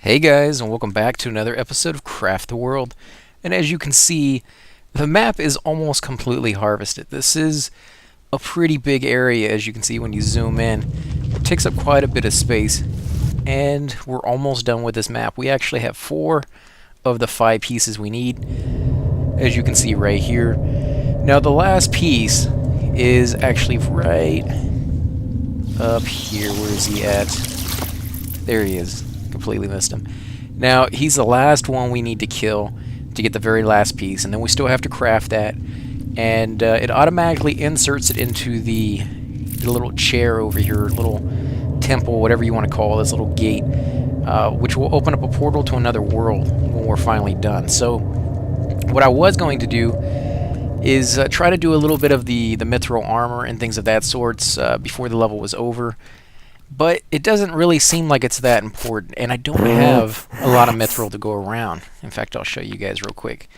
Hey guys, and welcome back to another episode of Craft the World. And as you can see, the map is almost completely harvested. This is a pretty big area, as you can see when you zoom in. It takes up quite a bit of space, and we're almost done with this map. We actually have 4 of the 5 pieces we need, as you can see right here. Now the last piece is actually right up here. Where is he at? There he is. Completely missed him. Now, he's the last one we need to kill to get the very last piece, and then we still have to craft that, and it automatically inserts it into the little chair over here, little temple, whatever you want to call this little gate, which will open up a portal to another world when we're finally done. So, what I was going to do is try to do a little bit of the mithril armor and things of that sorts before the level was over. But it doesn't really seem like it's that important, and I don't have a lot of mithril to go around. In fact, I'll show you guys real quick.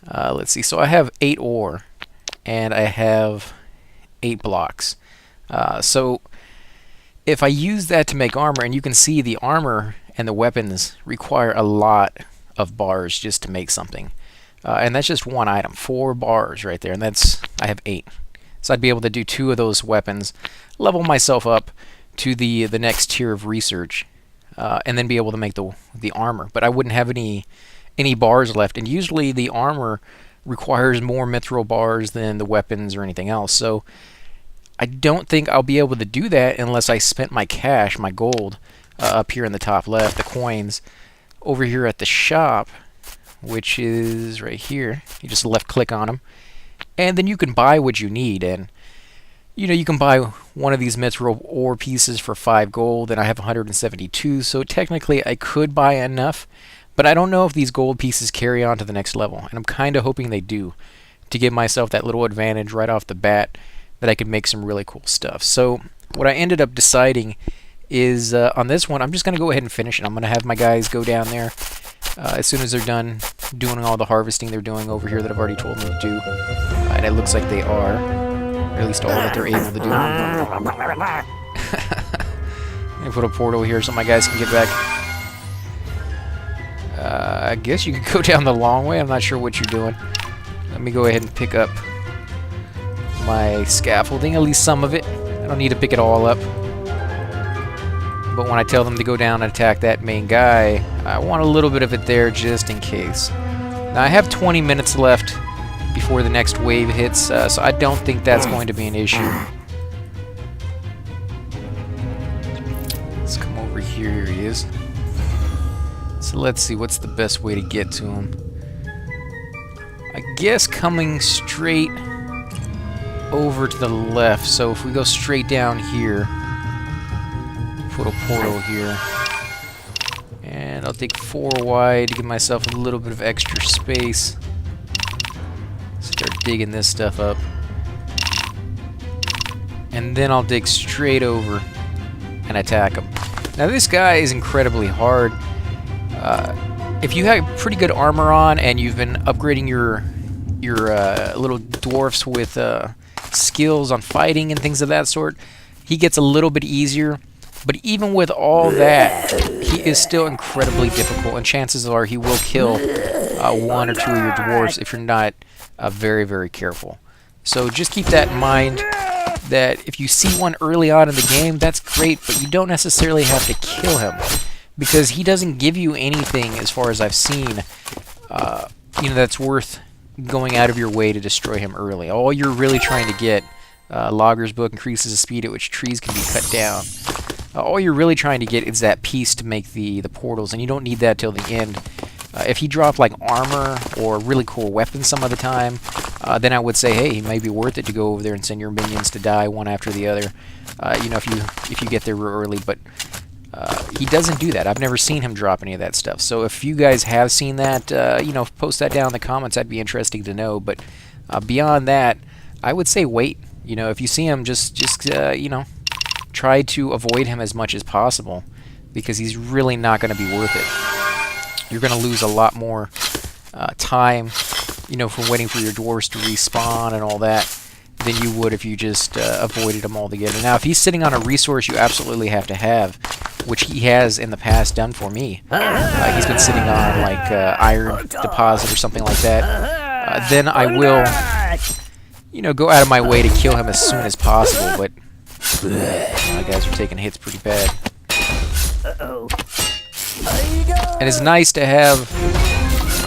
Let's see. So I have 8 ore, and I have 8 blocks. So if I use that to make armor, and you can see the armor and the weapons require a lot of bars just to make something. And that's just one item, 4 bars right there, and I have 8. So I'd be able to do 2 of those weapons, level myself up to the next tier of research, and then be able to make the armor. But I wouldn't have any bars left, and usually the armor requires more mithril bars than the weapons or anything else. So I don't think I'll be able to do that unless I spent my cash, my gold, up here in the top left, the coins, over here at the shop, which is right here. You just left click on them, and then you can buy what you need. And you can buy one of these mithril ore pieces for 5 gold, and I have 172, so technically I could buy enough, but I don't know if these gold pieces carry on to the next level, and I'm kind of hoping they do, to give myself that little advantage right off the bat that I could make some really cool stuff. So what I ended up deciding is on this one, I'm just going to go ahead and finish it. I'm going to have my guys go down there as soon as they're done doing all the harvesting they're doing over here that I've already told them to do, and it looks like they are. Or at least all that they're able to do. I put a portal here so my guys can get back. I guess you could go down the long way. I'm not sure what you're doing. Let me go ahead and pick up my scaffolding, at least some of it. I don't need to pick it all up. But when I tell them to go down and attack that main guy, I want a little bit of it there just in case. Now I have 20 minutes left before the next wave hits, so I don't think that's going to be an issue. Let's come over here. Here he is. So let's see, what's the best way to get to him? I guess coming straight over to the left. So if we go straight down here, put a portal here, and I'll take 4 wide to give myself a little bit of extra space. Start digging this stuff up, and then I'll dig straight over and attack him. Now this guy is incredibly hard. If you have pretty good armor on and you've been upgrading your little dwarfs with skills on fighting and things of that sort, he gets a little bit easier. But even with all that, he is still incredibly difficult, and chances are he will kill 1 or 2 of your dwarfs if you're not very, very careful. So just keep that in mind, that if you see one early on in the game, that's great, but you don't necessarily have to kill him, because he doesn't give you anything, as far as I've seen, that's worth going out of your way to destroy him early. All you're really trying to get, Logger's Book increases the speed at which trees can be cut down. All you're really trying to get is that piece to make the portals, and you don't need that till the end. If he dropped like armor or really cool weapons some of the time, then I would say, hey, it may be worth it to go over there and send your minions to die one after the other. If you get there real early, but he doesn't do that. I've never seen him drop any of that stuff. So if you guys have seen that, post that down in the comments. That'd be interesting to know. But beyond that, I would say wait. If you see him, just try to avoid him as much as possible, because he's really not going to be worth it. You're going to lose a lot more time, for waiting for your dwarves to respawn and all that, than you would if you just avoided him altogether. Now, if he's sitting on a resource you absolutely have to have, which he has in the past done for me. He's been sitting on like iron deposit or something like that. Then I will, you know, go out of my way to kill him as soon as possible. But my guys are taking hits pretty bad. And it's nice to have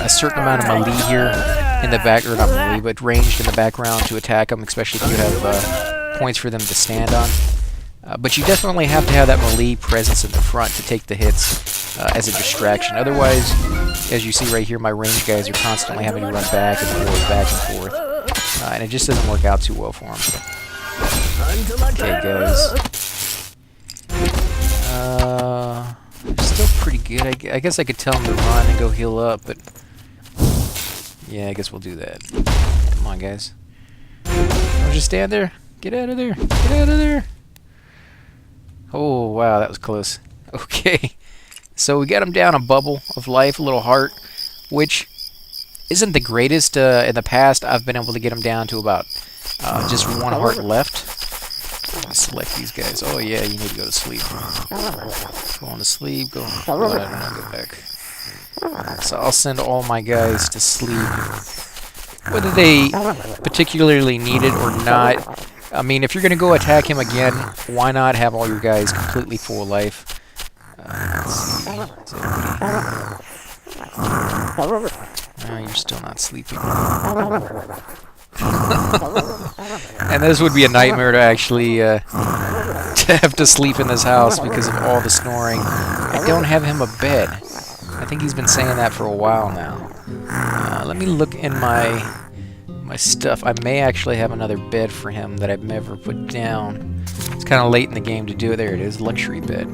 a certain amount of melee here in the back, or not melee, but ranged in the background to attack them, especially if you have points for them to stand on. But you definitely have to have that melee presence in the front to take the hits as a distraction. Otherwise, as you see right here, my range guys are constantly having to run back and forth, and it just doesn't work out too well for them. Okay, guys. Still pretty good. I guess I could tell him to run and go heal up, but yeah, I guess we'll do that. Come on, guys. Don't just stand there. Get out of there. Get out of there. Oh, wow, that was close. Okay. So we got him down a bubble of life, a little heart, which isn't the greatest. In the past, I've been able to get him down to about just one heart left. Let me select these guys. Oh, yeah, you need to go to sleep. Go on to sleep. Go back. So I'll send all my guys to sleep. Whether they particularly need it or not. I mean, if you're going to go attack him again, why not have all your guys completely full life? Let's see. You're still not sleeping. And this would be a nightmare to actually to have to sleep in this house because of all the snoring. I don't have him a bed. I think he's been saying that for a while now. Let me look in my stuff. I may actually have another bed for him that I've never put down. It's kind of late in the game to do it. There it is, luxury bed.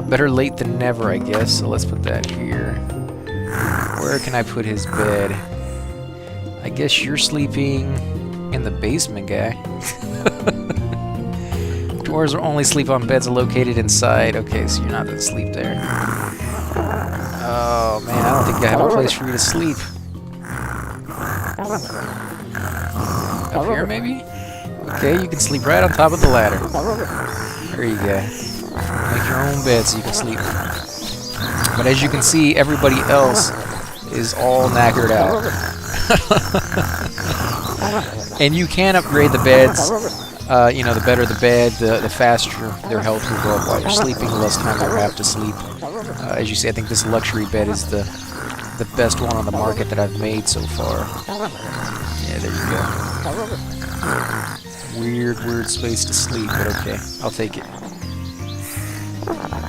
Better late than never, I guess. So let's put that here. Where can I put his bed? I guess you're sleeping in the basement, guy. Dwarves will only sleep on beds located inside. Okay, so you're not going to sleep there. Oh, man, I don't think I have a place for you to sleep. Up here, maybe? Okay, you can sleep right on top of the ladder. There you go. Make your own bed so you can sleep. But as you can see, everybody else is all knackered out. And you can upgrade the beds. You know, the better the bed, the faster their health will go up while you're sleeping, the less time you'll have to sleep. As you see, I think this luxury bed is the best one on the market that I've made so far. Yeah, there you go. Weird space to sleep, but okay, I'll take it.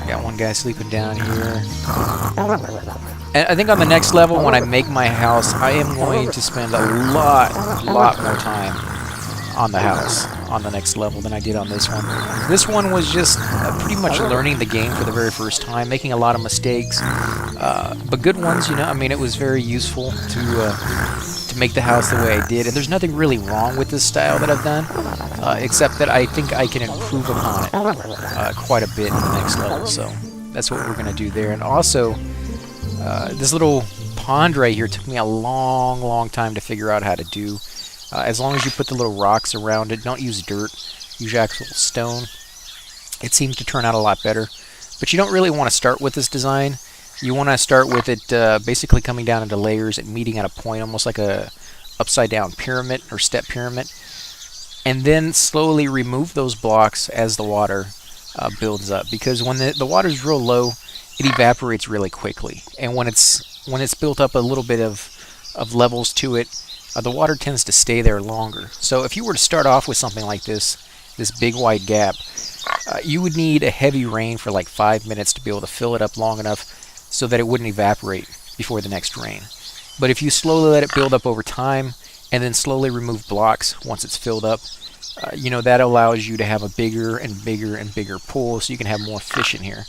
Got one guy sleeping down here. And I think on the next level, when I make my house, I am going to spend a lot more time on the house on the next level than I did on this one. This one was just pretty much learning the game for the very first time, making a lot of mistakes, but good ones, you know. I mean, it was very useful to make the house the way I did, and there's nothing really wrong with this style that I've done, except that I think I can improve upon it quite a bit in the next level, so that's what we're going to do there. And also, this little pond right here took me a long time to figure out how to do. As long as you put the little rocks around it, don't use dirt, use actual stone, it seems to turn out a lot better. But you don't really want to start with this design. You want to start with it basically coming down into layers and meeting at a point, almost like a upside down pyramid or step pyramid, and then slowly remove those blocks as the water builds up, because when the water's real low, it evaporates really quickly, and when it's built up a little bit of levels to it, the water tends to stay there longer. So if you were to start off with something like this big wide gap, you would need a heavy rain for like 5 minutes to be able to fill it up long enough so that it wouldn't evaporate before the next rain. But if you slowly let it build up over time and then slowly remove blocks once it's filled up, you know, that allows you to have a bigger and bigger pool, so you can have more fish in here.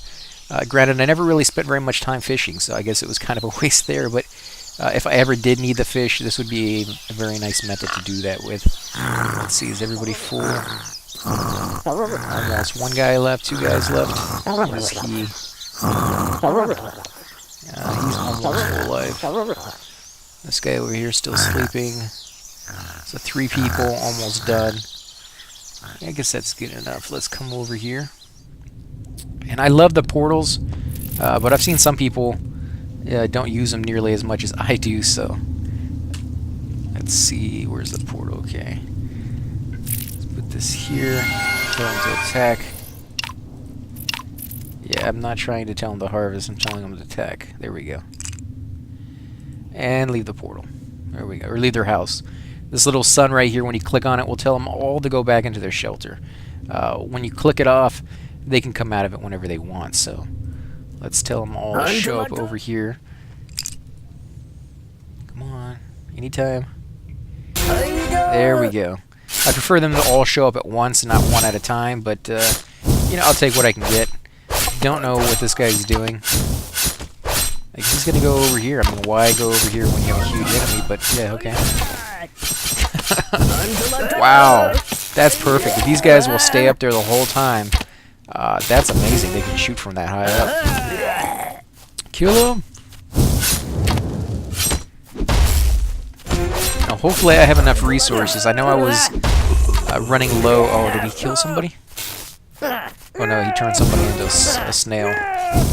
Granted, I never really spent very much time fishing, so I guess it was kind of a waste there, but if I ever did need the fish, this would be a very nice method to do that with. Let's see, is everybody full? Almost. One guy left, 2 guys left. What is he? He's almost full life. This guy over here still sleeping. So 3 people, almost done. I guess that's good enough. Let's come over here. And I love the portals, but I've seen some people don't use them nearly as much as I do, so... Let's see, where's the portal? Okay. Let's put this here, tell him to attack. Yeah, I'm not trying to tell him to harvest, I'm telling him to attack. There we go. And leave the portal. There we go, or leave their house. This little sun right here, when you click on it, will tell them all to go back into their shelter. When you click it off, they can come out of it whenever they want, so... Let's tell them all to show up over here. Come on, anytime. There we go. I prefer them to all show up at once and not one at a time, but, you know, I'll take what I can get. Don't know what this guy's doing. Like, he's gonna go over here. I mean, why go over here when you have a huge enemy, but, yeah, okay. Wow, that's perfect. If these guys will stay up there the whole time, that's amazing. They can shoot from that high up. Kill him! Now, hopefully I have enough resources. I know I was running low. Oh, did he kill somebody? Oh no, he turned somebody into a snail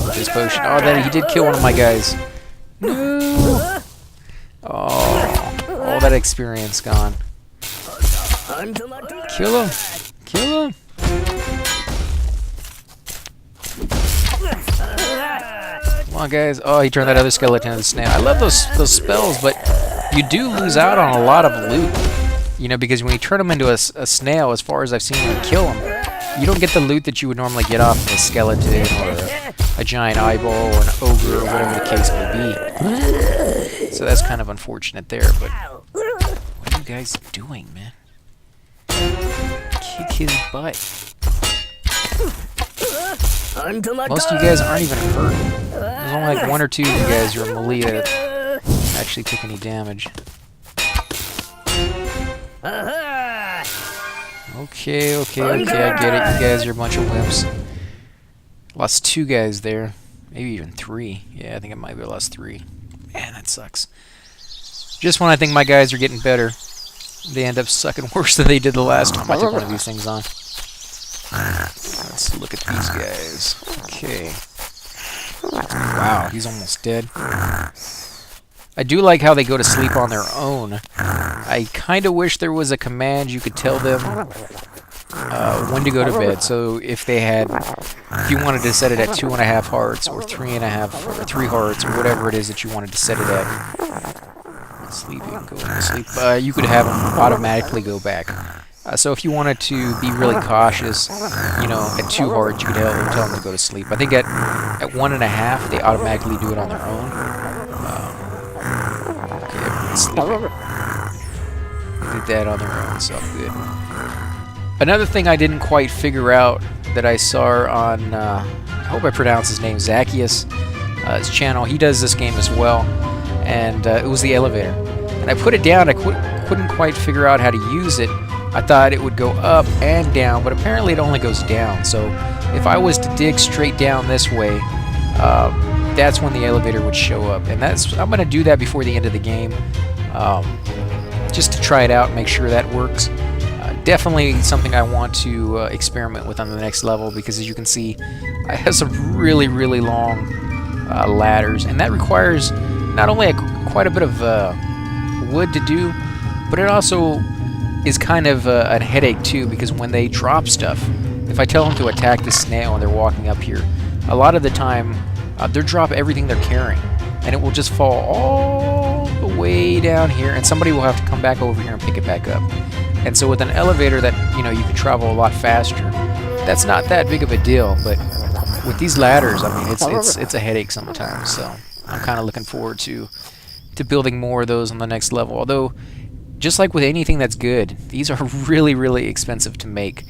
with his potion. Oh, then he did kill one of my guys. No! Oh, all that experience gone. Kill him! Kill him! Come on, guys. Oh, he turned that other skeleton into a snail. I love those spells, but you do lose out on a lot of loot. You know, because when you turn them into a snail, as far as I've seen them kill them, you don't get the loot that you would normally get off of a skeleton or a giant eyeball or an ogre or whatever the case may be. So that's kind of unfortunate there, but what are you guys doing, man? Kick his butt. Most of you guys aren't even hurt. There's only like one or two of you guys who are melee that actually took any damage. Okay, I get it. You guys are a bunch of wimps. Lost 2 guys there. Maybe even 3. Yeah, I think it might be lost 3. Man, that sucks. Just when I think my guys are getting better, they end up sucking worse than they did the last time I took one of these things on. Let's look at these guys. Okay. Wow, he's almost dead. I do like how they go to sleep on their own. I kind of wish there was a command you could tell them when to go to bed. So if you wanted to set it at 2.5 hearts or 3.5 or 3 hearts or whatever it is that you wanted to set it at, sleeping, going to sleep, you could have them automatically go back. So if you wanted to be really cautious, you know, at 2 hearts, you could tell them to go to sleep. I think at 1.5, they automatically do it on their own. Okay, everyone's sleeping. They did that on their own, so good. Another thing I didn't quite figure out that I saw on, I hope I pronounce his name, Zacchaeus, his channel. He does this game as well, and it was the elevator. And I put it down, I couldn't quite figure out how to use it. I thought it would go up and down, but apparently it only goes down. So if I was to dig straight down this way, that's when the elevator would show up. And I'm going to do that before the end of the game, just to try it out and make sure that works. Definitely something I want to experiment with on the next level, because as you can see, I have some really, really long ladders, and that requires not only quite a bit of wood to do, but it also is kind of a headache too, because when they drop stuff, if I tell them to attack the snail and they're walking up here, a lot of the time they'll drop everything they're carrying, and it will just fall all the way down here, and somebody will have to come back over here and pick it back up. And so with an elevator that, you know, you can travel a lot faster, that's not that big of a deal. But with these ladders, I mean, it's a headache sometimes. So I'm kind of looking forward to building more of those on the next level. Although, just like with anything that's good, these are really, really expensive to make.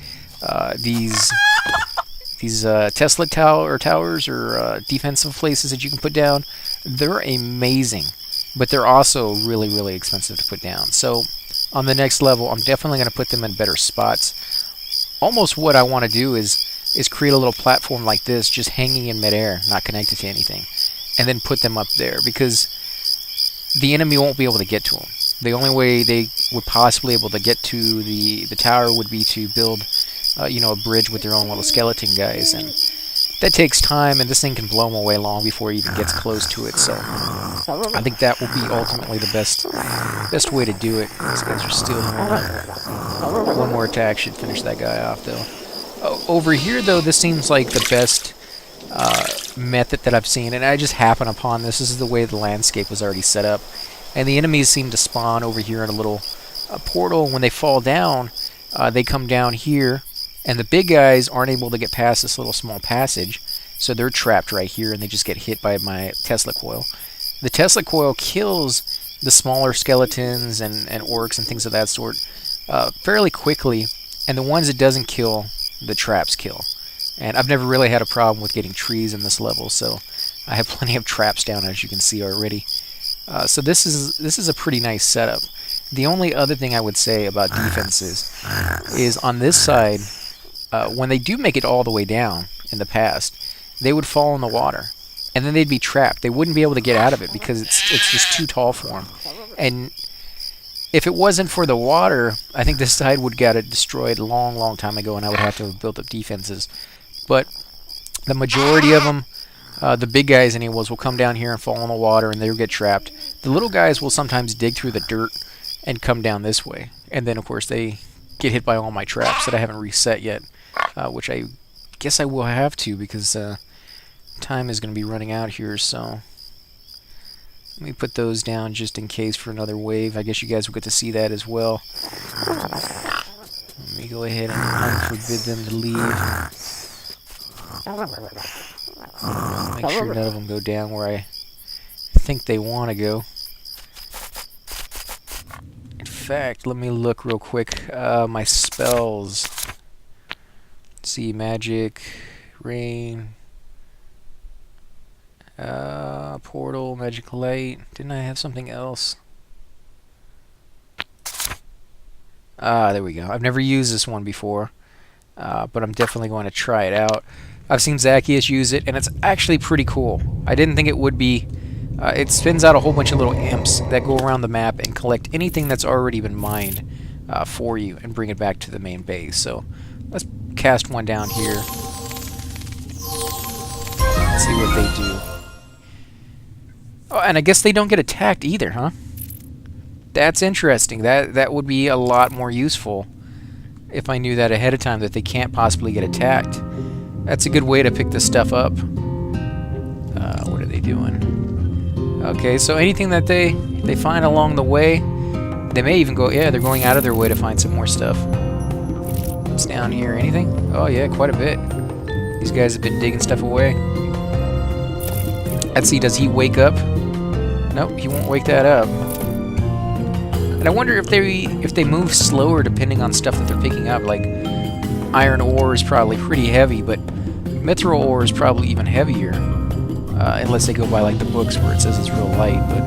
These Tesla towers or defensive places that you can put down, they're amazing, but they're also really, really expensive to put down. So on the next level, I'm definitely going to put them in better spots. Almost what I want to do is create a little platform like this, just hanging in midair, not connected to anything, and then put them up there, because the enemy won't be able to get to them. The only way they would possibly be able to get to the tower would be to build, you know, a bridge with their own little skeleton guys, and that takes time, and this thing can blow them away long before it even gets close to it. So I think that will be ultimately the best way to do it. These guys are still healing up. One more attack should finish that guy off, though. Over here, though, this seems like the best method that I've seen, and I just happen upon this. This is the way the landscape was already set up, and the enemies seem to spawn over here in a little portal. When they fall down, they come down here, and the big guys aren't able to get past this little small passage, so they're trapped right here, and they just get hit by my Tesla coil. The Tesla coil kills the smaller skeletons and orcs and things of that sort fairly quickly, and the ones it doesn't kill, the traps kill. And I've never really had a problem with getting trees in this level, so I have plenty of traps down, as you can see already. So this is a pretty nice setup. The only other thing I would say about defenses is on this side, when they do make it all the way down in the past, they would fall in the water, and then they'd be trapped. They wouldn't be able to get out of it because it's just too tall for them. And if it wasn't for the water, I think this side would get it destroyed a long time ago, and I would have to have built up defenses. But the majority of them, the big guys anyways, will come down here and fall in the water, and they'll get trapped. The little guys will sometimes dig through the dirt and come down this way. And then, of course, they get hit by all my traps that I haven't reset yet, which I guess I will have to because time is going to be running out here, so let me put those down just in case for another wave. I guess you guys will get to see that as well. Let me go ahead and unforbid them to leave. Make sure none of them go down where I think they want to go. In fact, let me look real quick. My spells. Let's see, magic, rain, portal, magic light. Didn't I have something else? There we go. I've never used this one before, but I'm definitely going to try it out. I've seen Zacchaeus use it, and it's actually pretty cool. I didn't think it would be. It spins out a whole bunch of little imps that go around the map and collect anything that's already been mined for you and bring it back to the main base. So let's cast one down here. Let's see what they do. Oh, and I guess they don't get attacked either, huh? That's interesting. That would be a lot more useful if I knew that ahead of time, that they can't possibly get attacked. That's a good way to pick this stuff up. What are they doing? Okay, so anything that they find along the way, they may even go, yeah, they're going out of their way to find some more stuff. What's down here? Anything? Oh yeah, quite a bit. These guys have been digging stuff away. Let's see, does he wake up? Nope, he won't wake that up. And I wonder if they move slower depending on stuff that they're picking up. Like, iron ore is probably pretty heavy, but mithril ore is probably even heavier. Unless they go by like the books where it says it's real light. But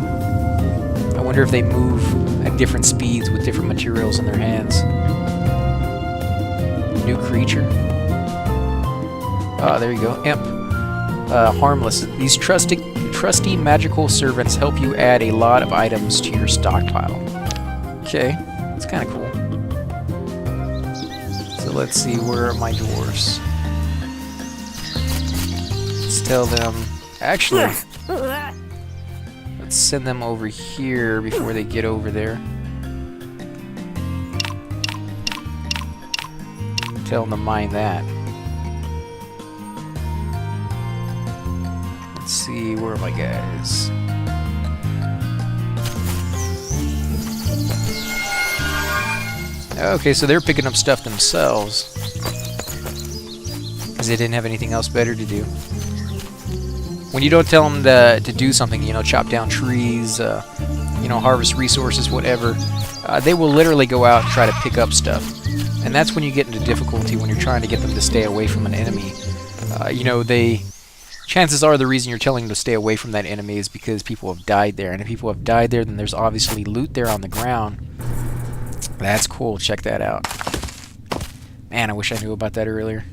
I wonder if they move at different speeds with different materials in their hands. New creature. Ah, there you go. Imp. Harmless. These trusty magical servants help you add a lot of items to your stockpile. Okay, that's kind of cool. So let's see, where are my dwarves? Let's tell them... Actually, let's send them over here before they get over there. Tell them to mine that. Let's see, where are my guys? Okay, so they're picking up stuff themselves because they didn't have anything else better to do. When you don't tell them to do something, you know, chop down trees, you know, harvest resources, whatever, they will literally go out and try to pick up stuff. And that's when you get into difficulty, when you're trying to get them to stay away from an enemy. You know, chances are the reason you're telling them to stay away from that enemy is because people have died there. And if people have died there, then there's obviously loot there on the ground. That's cool. Check that out. Man, I wish I knew about that earlier.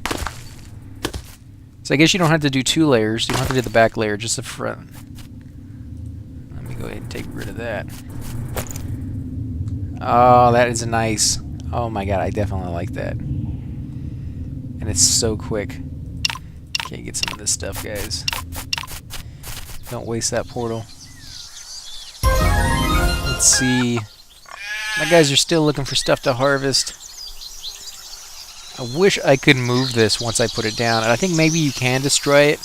So I guess you don't have to do 2 layers. You don't have to do the back layer, just the front. Let me go ahead and take rid of that. Oh, that is nice. Oh my god, I definitely like that. And it's so quick. Okay, get some of this stuff, guys. Don't waste that portal. Let's see. My guys are still looking for stuff to harvest. I wish I could move this once I put it down. And I think maybe you can destroy it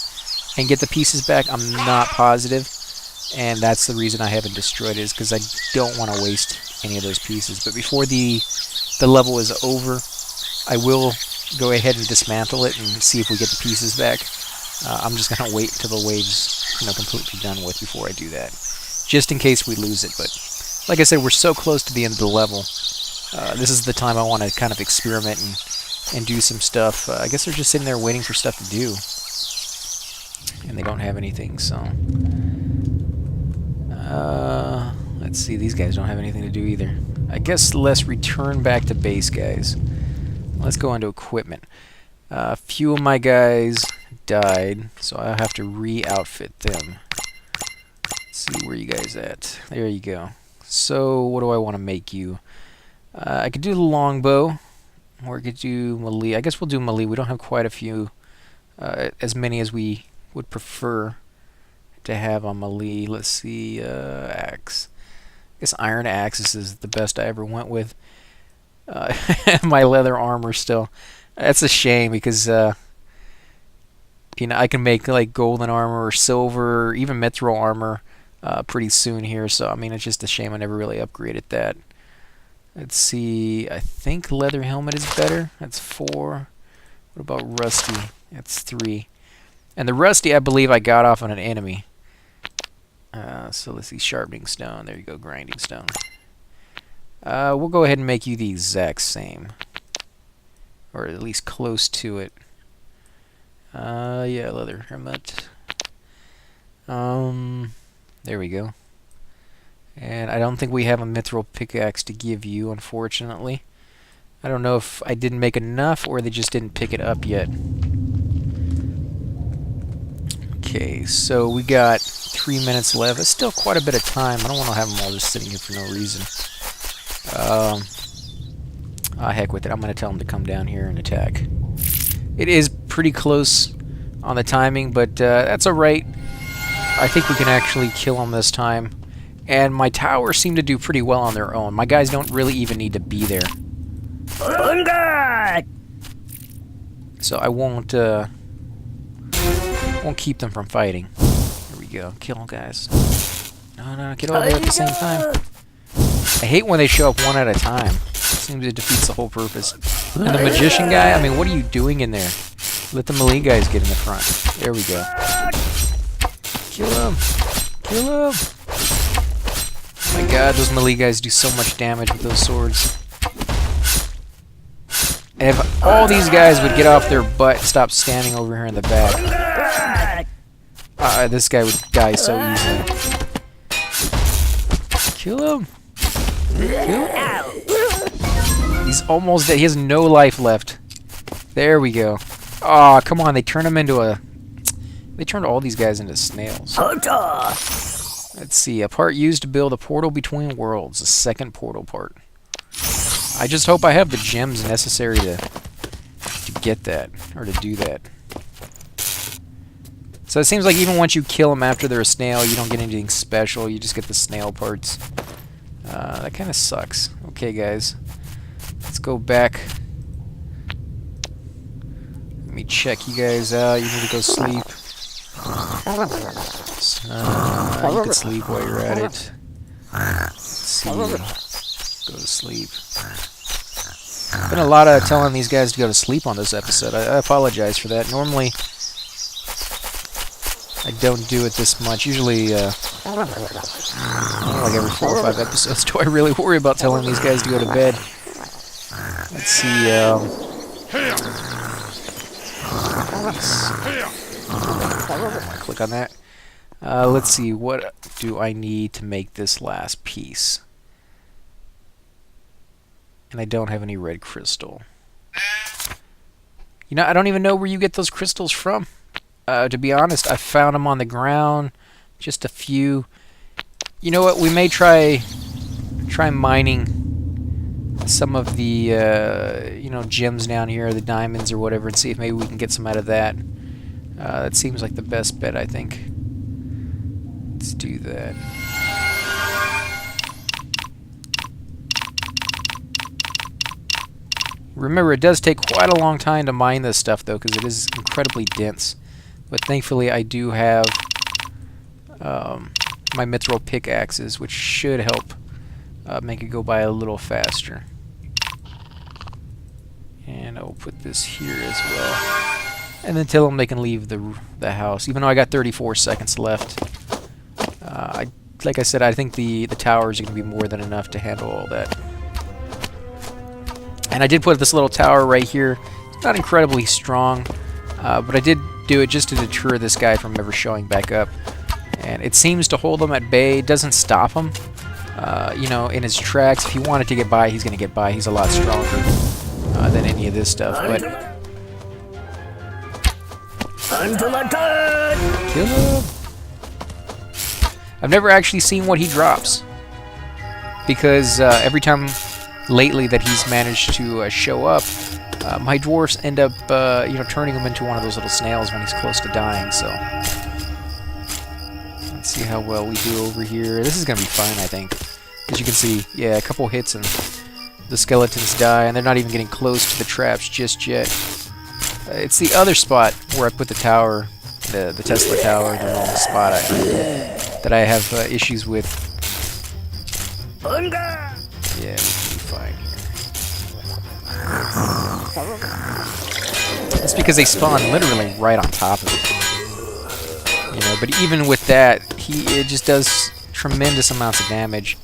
and get the pieces back. I'm not positive. And that's the reason I haven't destroyed it, is because I don't want to waste any of those pieces. But before the level is over, I will go ahead and dismantle it and see if we get the pieces back. I'm just going to wait until the wave's completely done with before I do that, just in case we lose it. But like I said, we're so close to the end of the level. This is the time I want to kind of experiment and do some stuff. I guess they're just sitting there waiting for stuff to do, and they don't have anything, so... let's see, these guys don't have anything to do either. I guess let's return back to base, guys. Let's go into equipment. A few of my guys died, so I'll have to re-outfit them. Let's see, where you guys at? There you go. So, what do I want to make you? I could do the longbow, or I could do melee. I guess we'll do melee. We don't have quite a few, as many as we would prefer to have on melee. Let's see, axe. I guess iron axes is the best I ever went with. My leather armor still. That's a shame because I can make like golden armor or silver, or even mithril armor pretty soon here. So I mean, it's just a shame I never really upgraded that. Let's see. I think leather helmet is better. That's 4. What about rusty? That's 3. And the rusty, I believe I got off on an enemy. So let's see, sharpening stone. There you go, grinding stone. We'll go ahead and make you the exact same, or at least close to it. Yeah, leather helmet. There we go. And I don't think we have a mithril pickaxe to give you, unfortunately. I don't know if I didn't make enough or they just didn't pick it up yet. Okay, so we got 3 minutes left. It's still quite a bit of time. I don't want to have them all just sitting here for no reason. Heck with it. I'm going to tell them to come down here and attack. It is pretty close on the timing, but that's alright. I think we can actually kill them this time. And my towers seem to do pretty well on their own. My guys don't really even need to be there. So I won't keep them from fighting. Here we go. Kill them, guys. No, get over there at the same time. I hate when they show up one at a time. It seems it defeats the whole purpose. And the magician guy, I mean, what are you doing in there? Let the melee guys get in the front. There we go. Kill him! Kill him! Oh my god, those melee guys do so much damage with those swords. And if all these guys would get off their butt and stop standing over here in the back. This guy would die so easily. Kill him! Kill him! He's almost dead. He has no life left. There we go. Aw, come on. They turned him into a... They turned all these guys into snails. Let's see. A part used to build a portal between worlds. A second portal part. I just hope I have the gems necessary to get that. Or to do that. So it seems like even once you kill them after they're a snail, you don't get anything special. You just get the snail parts. That kind of sucks. Okay, guys. Let's go back. Let me check you guys out. You need to go sleep. You can sleep while you're at it. Let's see. Go to sleep. Been a lot of telling these guys to go to sleep on this episode. I apologize for that. Normally, I don't do it this much. Usually, like every 4 or 5 episodes, do I really worry about telling these guys to go to bed? Let's see, click on that. Let's see, what do I need to make this last piece? And I don't have any red crystal. You know, I don't even know where you get those crystals from. To be honest, I found them on the ground. Just a few. You know what? We may try mining some of the gems down here, the diamonds or whatever, and see if maybe we can get some out of that. That seems like the best bet, I think. Let's do that. Remember, it does take quite a long time to mine this stuff, though, because it is incredibly dense. But thankfully, I do have my mithril pickaxes, which should help make it go by a little faster. And I'll put this here as well. And then tell them they can leave the house, even though I got 34 seconds left. Like I said, I think the towers are going to be more than enough to handle all that. And I did put this little tower right here. It's not incredibly strong, but I did do it just to deter this guy from ever showing back up. And it seems to hold him at bay. It doesn't stop him, you know, in his tracks. If he wanted to get by, he's going to get by. He's a lot stronger than any of this stuff. But kill him. I've never actually seen what he drops, because every time lately that he's managed to show up, my dwarfs end up, you know, turning him into one of those little snails when he's close to dying. So let's see how well we do over here. This is gonna be fine, I think. As you can see, yeah, a couple hits and the skeletons die, and they're not even getting close to the traps just yet. It's the other spot where I put the tower, the Tesla tower, the wrong spot that I have issues with. Yeah, we can be fine here. It's because they spawn literally right on top of it. You know, but even with that, it just does tremendous amounts of damage.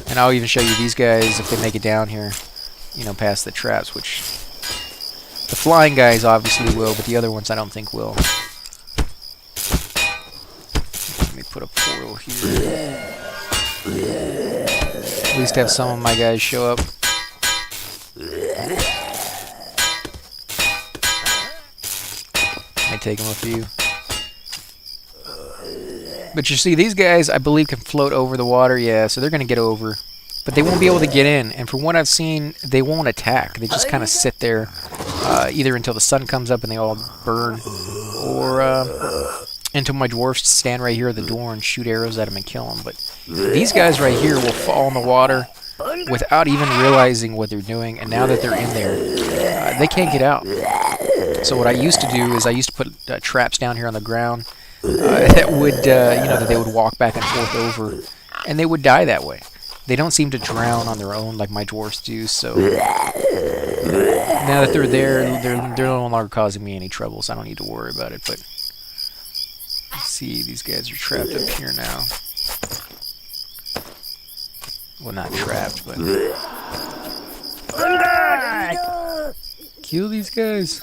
And I'll even show you these guys if they make it down here, you know, past the traps, which the flying guys obviously will, but the other ones I don't think will. Let me put a portal here. At least have some of my guys show up. Might take them a few. But you see, these guys, I believe, can float over the water. Yeah, so they're going to get over. But they won't be able to get in. And from what I've seen, they won't attack. They just kind of sit there, either until the sun comes up and they all burn, or until my dwarfs stand right here at the door and shoot arrows at them and kill them. But these guys right here will fall in the water without even realizing what they're doing. And now that they're in there, they can't get out. So what I used to do is I used to put traps down here on the ground that would, you know, that they would walk back and forth over, and they would die that way. They don't seem to drown on their own like my dwarfs do, so now that they're there, they're no longer causing me any trouble, so I don't need to worry about it. But let's see, these guys are trapped up here now. Well, not trapped, but kill these guys.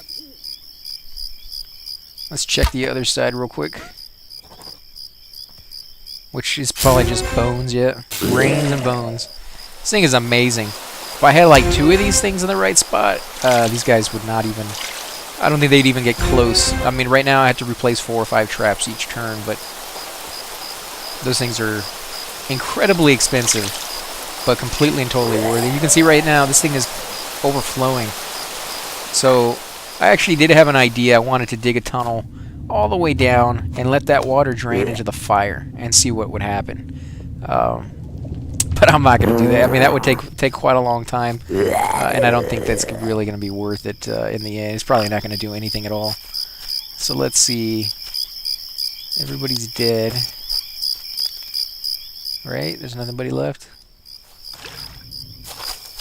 Let's check the other side real quick. Which is probably just bones yet. Brains and bones. This thing is amazing. If I had like 2 of these things in the right spot, these guys would not even... I don't think they'd even get close. I mean, right now I have to replace 4 or 5 traps each turn, but those things are incredibly expensive, but completely and totally worthy. You can see right now this thing is overflowing. So I actually did have an idea. I wanted to dig a tunnel all the way down and let that water drain into the fire and see what would happen. But I'm not going to do that. I mean, that would take quite a long time, and I don't think that's really going to be worth it in the end. It's probably not going to do anything at all. So let's see. Everybody's dead. Right? There's nobody left?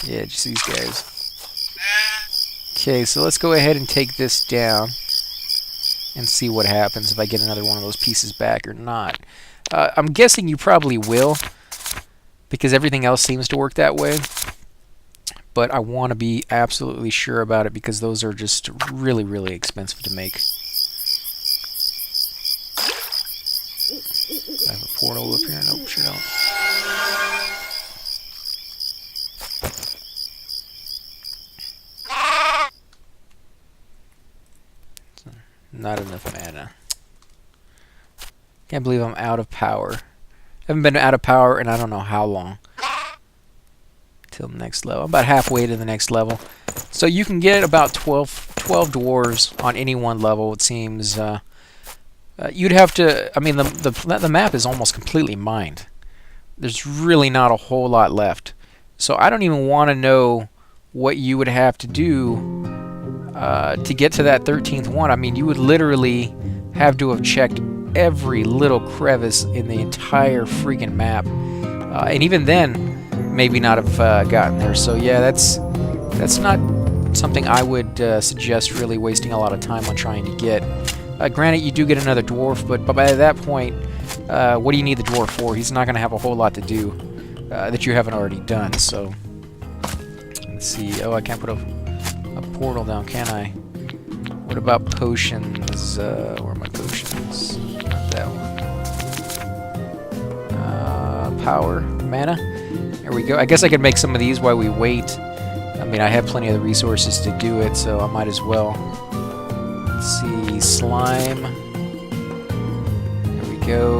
Yeah, just these guys. Okay, so let's go ahead and take this down and see what happens if I get another one of those pieces back or not. I'm guessing you probably will, because everything else seems to work that way. But I want to be absolutely sure about it, because those are just really, really expensive to make. I have a portal up here. Nope, sure don't. Not enough mana. Can't believe I'm out of power. Haven't been out of power in I don't know how long. Till the next level. I'm about halfway to the next level. So you can get about 12 12 dwarves on any one level, it seems. You'd have to... I mean, the map is almost completely mined. There's really not a whole lot left. So I don't even want to know what you would have to do to get to that 13th one. I mean, you would literally have to have checked every little crevice in the entire freaking map. And even then, maybe not have gotten there. So yeah, that's not something I would suggest really wasting a lot of time on trying to get. Granted, you do get another dwarf, but by that point, what do you need the dwarf for? He's not going to have a whole lot to do that you haven't already done. So let's see. Oh, I can't put a portal down, can I? What about potions? Where are my potions? Not that one. Power, mana. There we go. I guess I could make some of these while we wait. I mean, I have plenty of the resources to do it, so I might as well. Let's see, slime. There we go.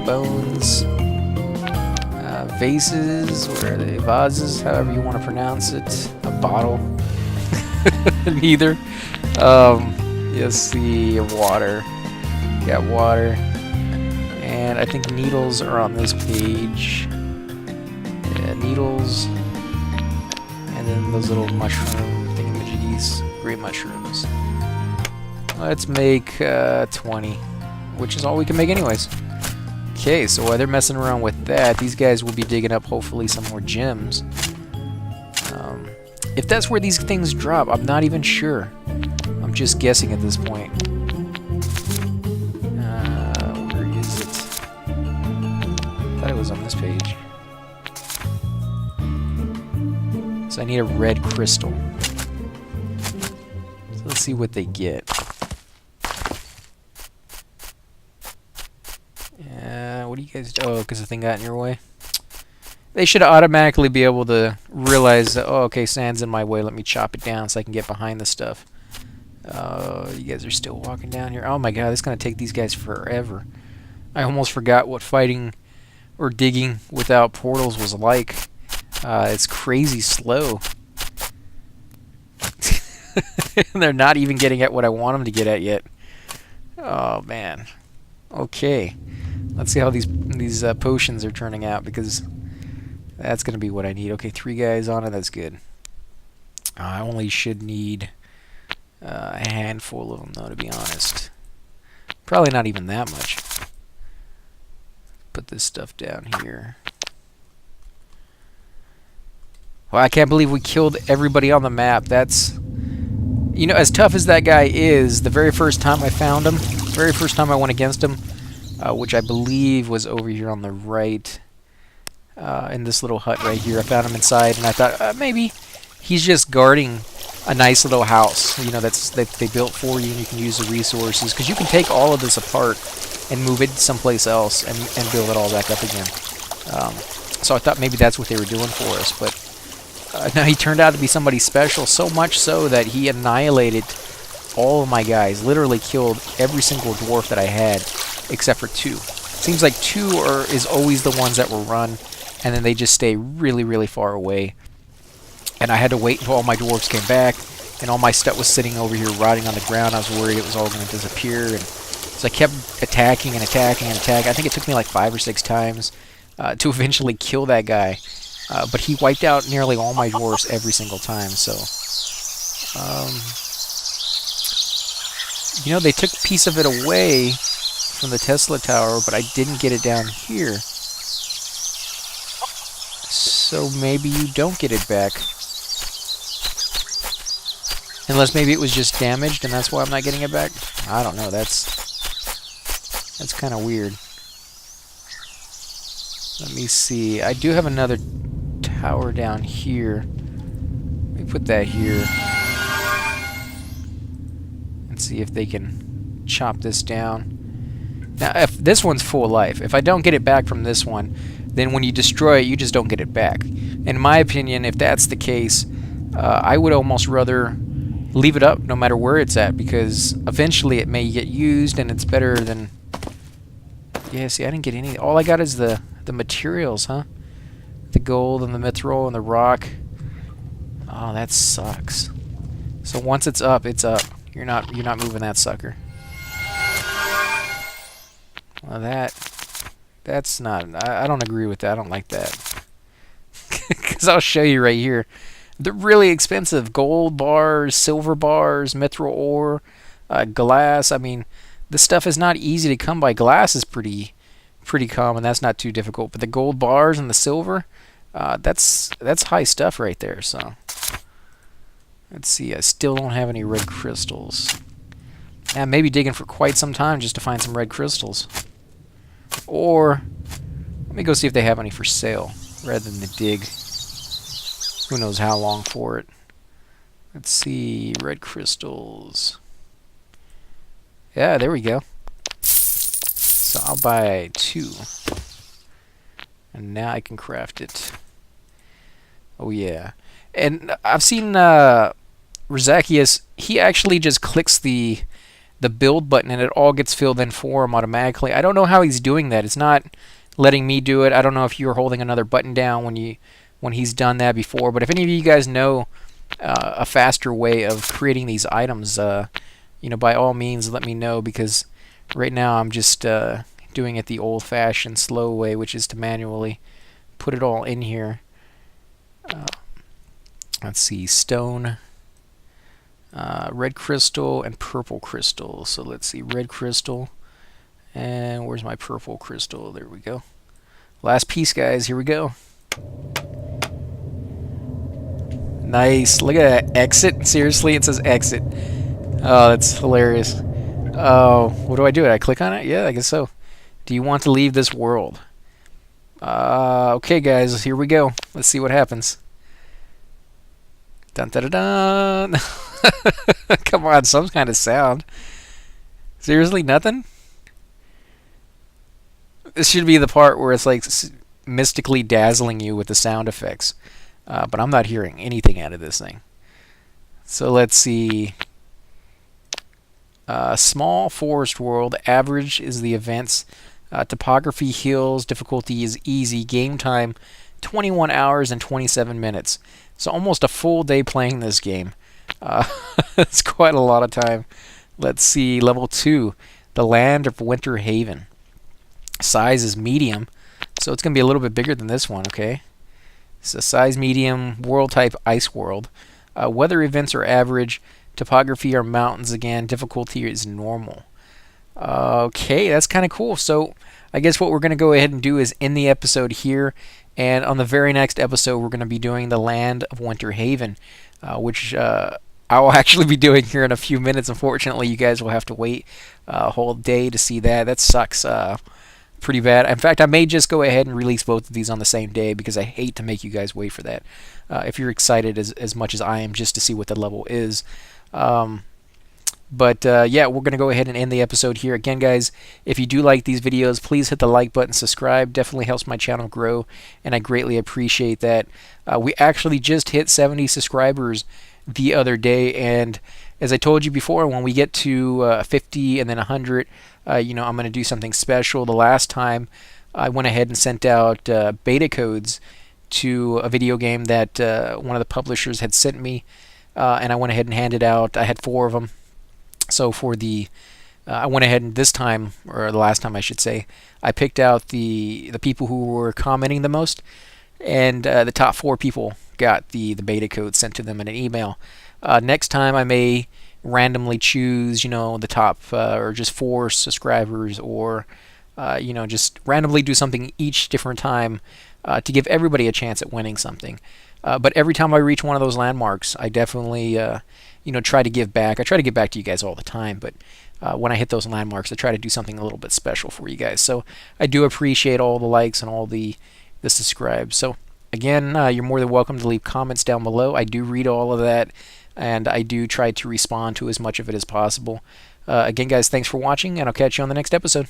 Bones. Vases, where are they? Vases, however you want to pronounce it. A bottle. Neither. Yes, the water. Got water. And I think needles are on this page. Yeah, needles. And then those little mushroom thingamajiggies. Green mushrooms. Let's make 20, which is all we can make anyways. Okay, so while they're messing around with that, these guys will be digging up hopefully some more gems. If that's where these things drop, I'm not even sure. I'm just guessing at this point. Where is it? I thought it was on this page. So I need a red crystal. So let's see what they get. What do you guys do? Oh, because the thing got in your way? They should automatically be able to realize that, oh, okay, sand's in my way, let me chop it down so I can get behind the stuff. You guys are still walking down here. Oh my god, it's going to take these guys forever. I almost forgot what fighting or digging without portals was like. It's crazy slow. They're not even getting at what I want them to get at yet. Oh man. Okay. Let's see how these potions are turning out, because that's going to be what I need. Okay, 3 guys on it. That's good. I only should need a handful of them, though, to be honest. Probably not even that much. Put this stuff down here. Well, I can't believe we killed everybody on the map. That's... You know, as tough as that guy is, the very first time I found him, the very first time I went against him, which I believe was over here on the right, in this little hut right here. I found him inside, and I thought maybe he's just guarding a nice little house, you know, that they built for you, and you can use the resources, because you can take all of this apart and move it someplace else and build it all back up again. So I thought maybe that's what they were doing for us, but no, he turned out to be somebody special, so much so that he annihilated all of my guys, literally killed every single dwarf that I had, except for 2. Seems like 2 is always the ones that will run, and then they just stay really, really far away. And I had to wait until all my dwarves came back, and all my stuff was sitting over here rotting on the ground. I was worried it was all going to disappear, and so I kept attacking and attacking and attacking. I think it took me like 5 or 6 times to eventually kill that guy. But he wiped out nearly all my dwarves every single time, so... you know, they took a piece of it away from the Tesla tower, but I didn't get it down here. So maybe you don't get it back. Unless maybe it was just damaged and that's why I'm not getting it back. I don't know, that's kind of weird. Let me see. I do have another tower down here. Let me put that here. And see if they can chop this down. Now, if this one's full life, if I don't get it back from this one, then when you destroy it, you just don't get it back. In my opinion, if that's the case, I would almost rather leave it up no matter where it's at, because eventually it may get used and it's better than... Yeah, see, I didn't get any... All I got is the materials, huh? The gold and the mithril and the rock. Oh, that sucks. So once it's up, it's up. You're not moving that sucker. Well, that's not. I don't agree with that. I don't like that. Because I'll show you right here. They're really expensive. Gold bars, silver bars, mithril ore, glass. I mean, this stuff is not easy to come by. Glass is pretty common. That's not too difficult. But the gold bars and the silver, that's high stuff right there. So let's see. I still don't have any red crystals. And maybe digging for quite some time just to find some red crystals. Or let me go see if they have any for sale rather than to dig. Who knows how long for it. Let's see. Red crystals. Yeah, there we go. So I'll buy 2. And now I can craft it. Oh yeah. And I've seen Rosakius, he actually just clicks the build button and it all gets filled in for him automatically. I don't know how he's doing that. It's not letting me do it. I don't know if you're holding another button down when he's done that before. But if any of you guys know a faster way of creating these items, by all means let me know, because right now I'm just doing it the old-fashioned slow way, which is to manually put it all in here. Let's see, stone, red crystal, and purple crystal. So let's see, red crystal, and where's my purple crystal? There we go. Last piece, guys. Here we go. Nice. Look at that. Exit. Seriously, it says exit. Oh, that's hilarious. Oh, what do? I click on it? Yeah, I guess so. Do you want to leave this world? Okay, guys. Here we go. Let's see what happens. Dun dun dun dun. Come on, some kind of sound. Seriously, nothing? This should be the part where it's like mystically dazzling you with the sound effects. But I'm not hearing anything out of this thing. So let's see. Small forest world. Average is the events. Topography hills. Difficulty is easy. Game time 21 hours and 27 minutes. So almost a full day playing this game. It's quite a lot of time. Let's see. Level 2. The Land of Winter Haven. Size is medium. So it's going to be a little bit bigger than this one, okay? So size medium, world type ice world. Weather events are average. Topography are mountains again. Difficulty is normal. Okay, that's kind of cool. So I guess what we're going to go ahead and do is end the episode here. And on the very next episode, we're going to be doing the Land of Winter Haven, which I will actually be doing here in a few minutes. Unfortunately, you guys will have to wait a whole day to see that. That sucks. Pretty bad. In fact, I may just go ahead and release both of these on the same day, because I hate to make you guys wait for that. If you're excited as much as I am just to see what the level is. But yeah, we're going to go ahead and end the episode here. Again, guys, if you do like these videos, please hit the like button, subscribe. Definitely helps my channel grow, and I greatly appreciate that. We actually just hit 70 subscribers the other day, and as I told you before, when we get to 50 and then 100, I'm going to do something special. The last time I went ahead and sent out beta codes to a video game that one of the publishers had sent me, and I went ahead and handed out. I had 4 of them. So for the I went ahead and this time, or the last time I should say, I picked out the people who were commenting the most, and the top 4 people got the beta code sent to them in an email. Next time I may randomly choose, the top or just 4 subscribers, or just randomly do something each different time to give everybody a chance at winning something. But every time I reach one of those landmarks, I definitely try to give back. I try to give back to you guys all the time, but when I hit those landmarks, I try to do something a little bit special for you guys. So I do appreciate all the likes and all the subscribes. So again, you're more than welcome to leave comments down below. I do read all of that, and I do try to respond to as much of it as possible. Again, guys, thanks for watching, and I'll catch you on the next episode.